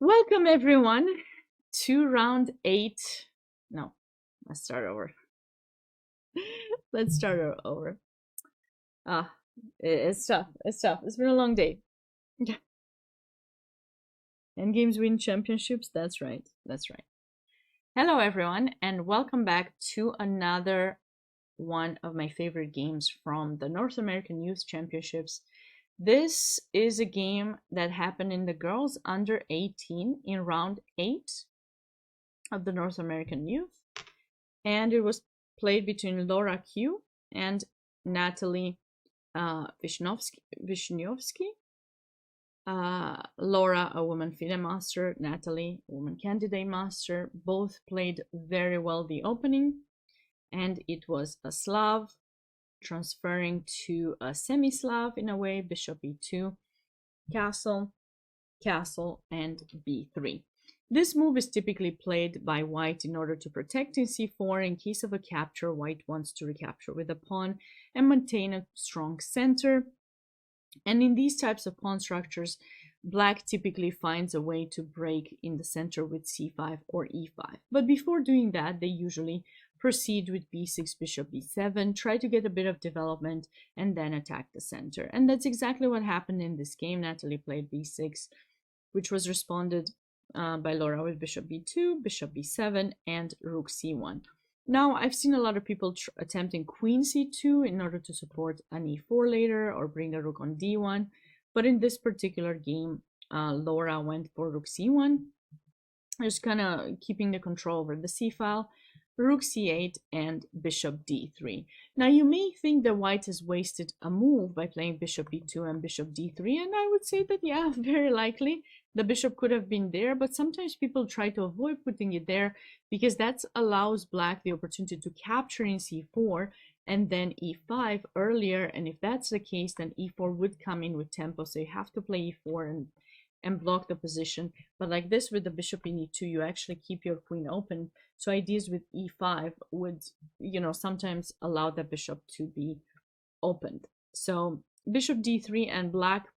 Welcome everyone to round 8. No, let's start over. Let's start over. Ah, it's tough. It's tough. It's been a long day. And games win championships. That's right. That's right. Hello everyone, and welcome back to another one of my favorite games from the North American Youth Championships. This is a game that happened in the girls under 18 in round 8 of the North American Youth, and it was played between Laura Q and Natalie Vishnyovsky. Laura, a woman FIDE master, Natalie, a woman candidate master, both played very well the opening, and it was a Slav transferring to a semi-Slav in a way, bishop e2, castle, castle, and b3. This move is typically played by white in order to protect in c4. In case of a capture, white wants to recapture with a pawn and maintain a strong center. And in these types of pawn structures, black typically finds a way to break in the center with c5 or e5. But before doing that, they usually proceed with b6, bishop b7, try to get a bit of development, and then attack the center. And that's exactly what happened in this game. Natalie played b6, which was responded by Laura with bishop b2, bishop b7, and rook c1. Now, I've seen a lot of people attempting queen c2 in order to support an e4 later or bring a rook on d1. But in this particular game, Laura went for rook c1, just kind of keeping the control over the c file, rook c8, and bishop d3. Now, you may think that white has wasted a move by playing bishop b2 and bishop d3, and I would say that, yeah, very likely the bishop could have been there, but sometimes people try to avoid putting it there because that allows black the opportunity to capture in c4 and then e5 earlier, and if that's the case, then e4 would come in with tempo, so you have to play e4 and block the position. But like this with the bishop in e2, you actually keep your queen open. So ideas with e5 would, sometimes allow the bishop to be opened. So bishop d3, and black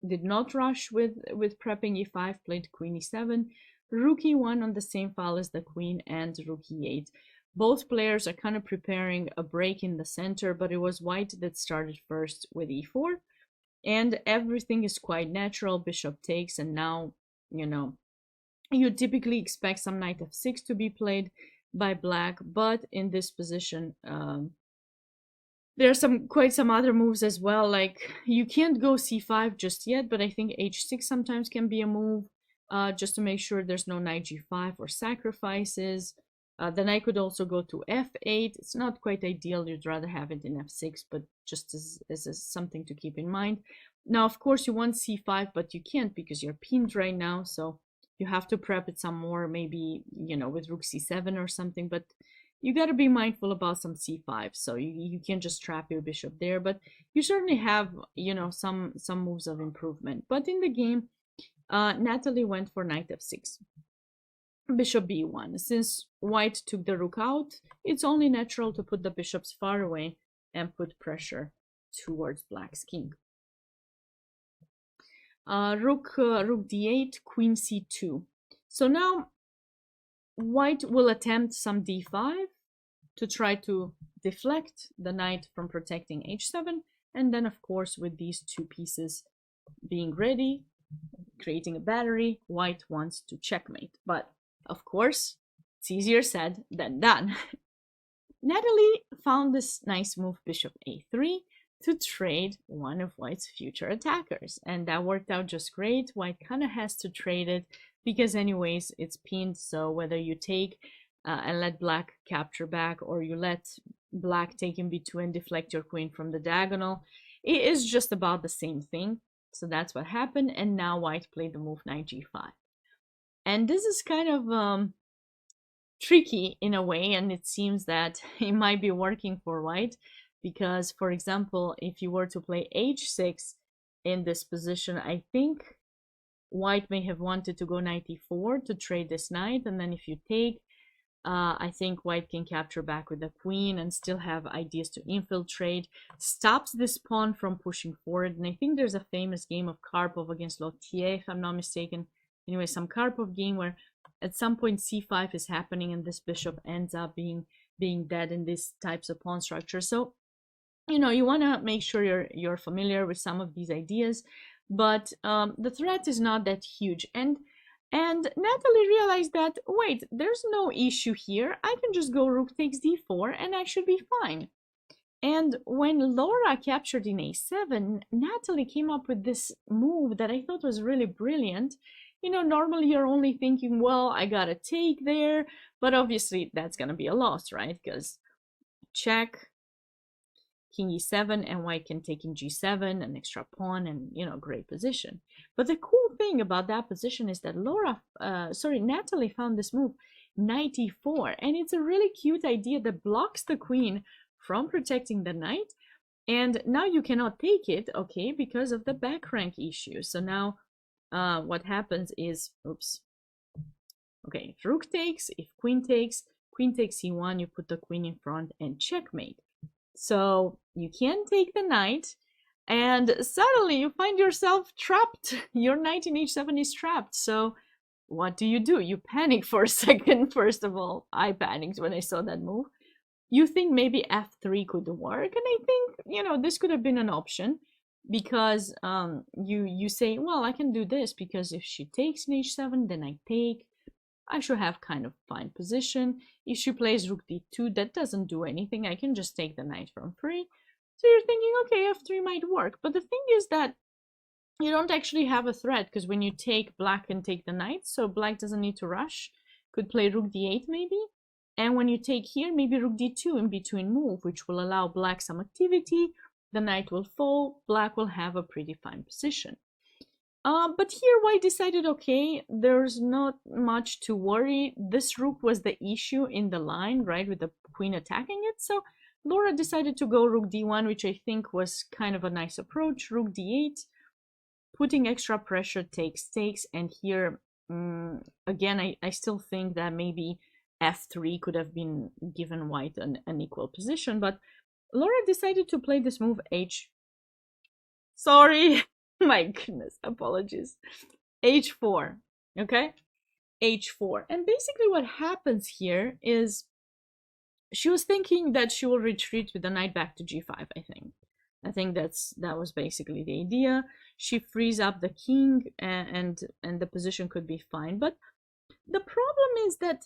did not rush with prepping e5, played queen e7, rook e1 on the same file as the queen, and rook e8. Both players are kind of preparing a break in the center, but it was white that started first with e4. And everything is quite natural. Bishop takes, and now, you typically expect some knight f6 to be by black, but in this position, there are quite some other moves as well. Like, you can't go c5 just yet, but I think h6 sometimes can be a move, just to make sure there's no knight g5 or sacrifices. The knight could also go to f8. It's not quite ideal. You'd rather have it in f6, but just as something to keep in mind. Now, of course, you want c5, but you can't because you're pinned right now, so you have to prep it some more, maybe, with rook c7 or something, but you got to be mindful about some c5, so you can't just trap your bishop there, but you certainly have, some moves of improvement. But in the game, Natalie went for knight f6. Bishop b1. Since white took the rook out, it's only natural to put the bishops far away and put pressure towards black's king. Rook d8, queen c2. So now white will attempt some d5 to try to deflect the knight from protecting h7, and then of course with these two pieces being ready, creating a battery, white wants to checkmate. But of course, it's easier said than done. Natalie found this nice move, bishop a3, to trade one of white's future attackers. And that worked out just great. White kind of has to trade it because anyways, it's pinned. So whether you take and let black capture back, or you let black take in b2 and deflect your queen from the diagonal, it is just about the same thing. So that's what happened. And now white played the move knight g5. And this is kind of tricky in a way, and it seems that it might be working for white because, for example, if you were to play h6 in this position, I think white may have wanted to go knight e4 to trade this knight, and then if you take, I think white can capture back with the queen and still have ideas to infiltrate, stops this pawn from pushing forward. And I think there's a famous game of Karpov against Lautier, if I'm not mistaken, anyway, some Karpov game where at some point c5 is happening and this bishop ends up being dead in these types of pawn structure. So you want to make sure you're familiar with some of these ideas, but the threat is not that huge. And Natalie realized that, wait, there's no issue here. I can just go rook takes d4 and I should be fine. And when Laura captured in a7, Natalie came up with this move that I thought was really brilliant. Normally you're only thinking, well, I gotta take there, but obviously that's gonna be a loss, right? Because check, king e7, and white can take in g7, an extra pawn, and great position. But the cool thing about that position is that Natalie found this move, knight e4, and it's a really cute idea that blocks the queen from protecting the knight. And now you cannot take it, okay, because of the back rank issue. So now what happens is, oops, okay, if rook takes, if queen takes e1, you put the queen in front and checkmate. So you can take the knight, and suddenly you find yourself trapped. Your knight in h7 is trapped. So what do? You panic for a second. First of all, I panicked when I saw that move. You think maybe f3 could work, and I think this could have been an option, because you say, well, I can do this because if she takes in h7, then I take. I should have kind of fine position. If she plays rook d2, that doesn't do anything. I can just take the knight from free. So you're thinking, okay, f3 might work. But the thing is that you don't actually have a threat, because when you take, black can take the knight, so black doesn't need to rush. Could play rook d8 maybe. And when you take here, maybe rook d2 in between move, which will allow black some activity. The knight will fall. Black will have a pretty fine position. But here white decided, okay, there's not much to worry. This rook was the issue in the line, right, with the queen attacking it. So Laura decided to go rook d1, which I think was kind of a nice approach. Rook d8, putting extra pressure takes. And here, again, I still think that maybe f3 could have been given white an equal position. But Laura decided to play this move Sorry. My goodness, apologies. h4, okay? h4. And basically what happens here is she was thinking that she will retreat with the knight back to g5, I think. I think that was basically the idea. She frees up the king, and the position could be fine. But the problem is that,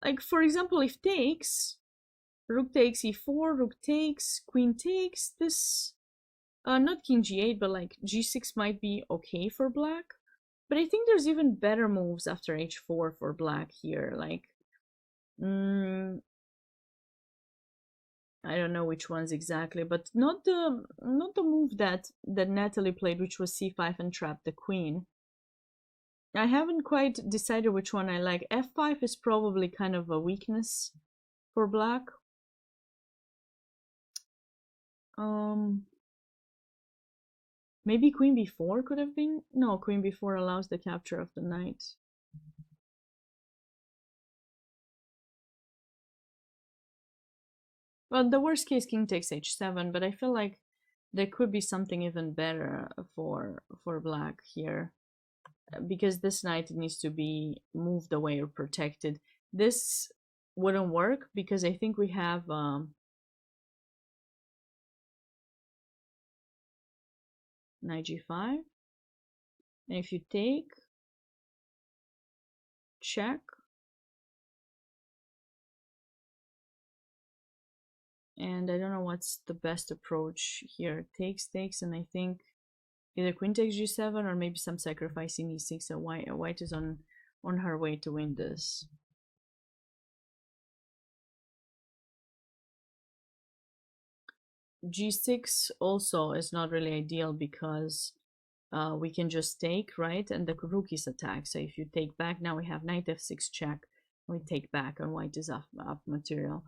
like, for example, if takes, rook takes e4, rook takes, queen takes, this, not king g8, but like g6 might be okay for black. But I think there's even better moves after h4 for black here. Like, I don't know which ones exactly, but not the move that Natalie played, which was c5 and trapped the queen. I haven't quite decided which one I like. f5 is probably kind of a weakness for black. Maybe queen b4 could have been? No, queen b4 allows the capture of the knight. Well, the worst case, king takes h7, but I feel like there could be something even better for black here, because this knight needs to be moved away or protected. This wouldn't work because I think we have knight g5, and if you take, check, and I don't know what's the best approach here. Takes, and I think either queen takes g7 or maybe some sacrifice in e6. So white is on her way to win this. g6 also is not really ideal because we can just take, right? And the rook is attacked. So if you take back, now we have knight f6 check. We take back and white is up material.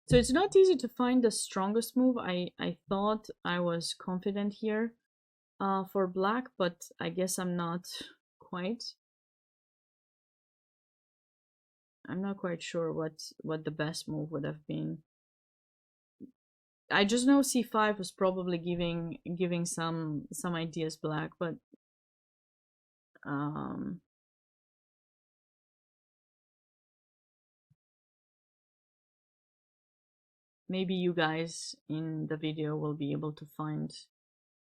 So it's not easy to find the strongest move. I thought I was confident here for black, but I guess I'm not quite. I'm not quite sure what the best move would have been. I just know c5 was probably giving some ideas black, but Maybe you guys in the video will be able to find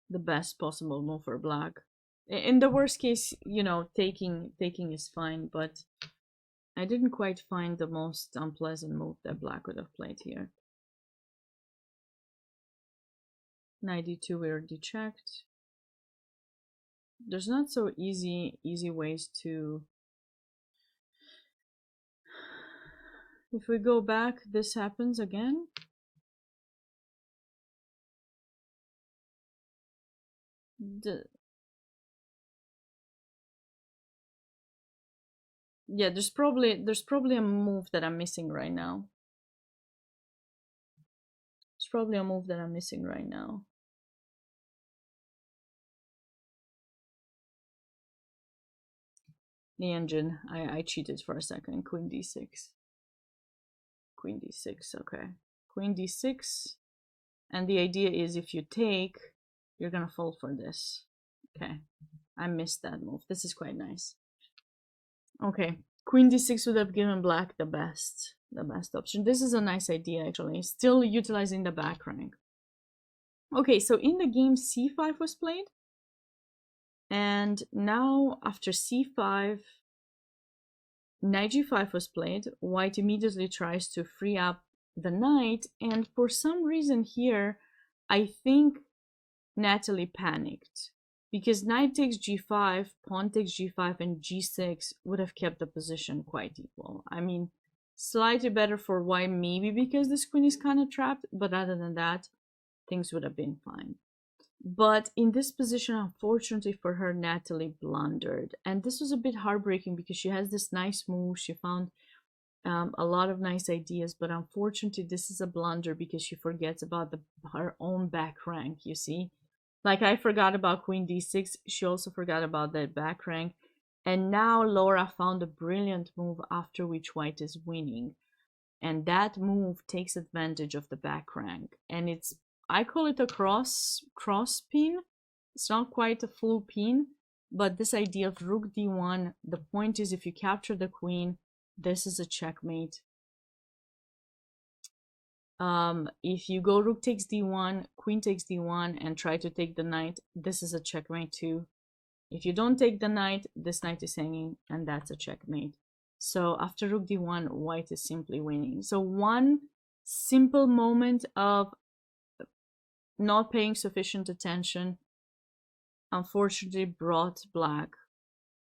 the best possible move for black. In the worst case, you know, taking is fine, but I didn't quite find the most unpleasant move that black would have played here. Knight d2 we already checked. There's not so easy ways to... If we go back, this happens again. Yeah, there's probably a move that I'm missing right now. There's probably a move that I'm missing right now. The engine. I cheated for a second. Queen d6. Queen d6, okay. Queen d6. And the idea is if you take, you're gonna fall for this. Okay. I missed that move. This is quite nice. Okay. Queen d6 would have given black the best option. This is a nice idea actually. Still utilizing the back rank. Okay, so in the game c5 was played. And now after c5, knight g5 was played. White immediately tries to free up the knight, and for some reason here, I think Natalie panicked because knight takes g5, pawn takes g5, and g6 would have kept the position quite equal. I mean, slightly better for white, maybe because this queen is kind of trapped, but other than that, things would have been fine. But in this position, unfortunately for her, Natalie blundered. And this was a bit heartbreaking because she has this nice move. She found a lot of nice ideas, but unfortunately, this is a blunder because she forgets about her own back rank, you see? Like I forgot about Queen d6, she also forgot about that back rank. And now Laura found a brilliant move after which white is winning. And that move takes advantage of the back rank. And it's, I call it a cross pin. It's not quite a full pin, but this idea of rook d1, the point is if you capture the queen, this is a checkmate. If you go rook takes d1, queen takes d1, and try to take the knight, this is a checkmate too. If you don't take the knight, this knight is hanging, and that's a checkmate. So after rook d1, white is simply winning. So one simple moment of not paying sufficient attention unfortunately brought black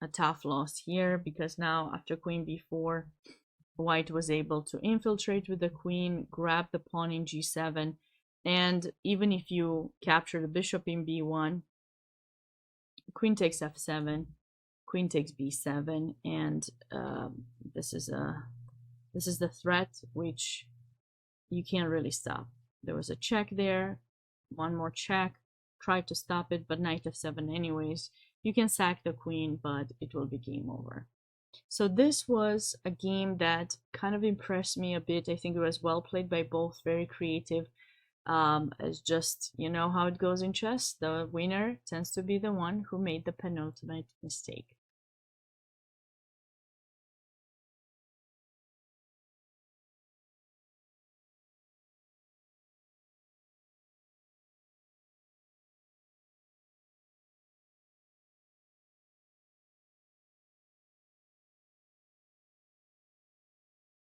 a tough loss here, because now after queen b4, white was able to infiltrate with the queen, grab the pawn in g7, and even if you capture the bishop in b1, queen takes f7, queen takes b7, and this is the threat which you can't really stop. There was a check there, one more check, try to stop it, but knight f7 anyways. You can sack the queen, but it will be game over. So this was a game that kind of impressed me a bit. I think it was well played by both, very creative. It's just, you know how it goes in chess. The winner tends to be the one who made the penultimate mistake.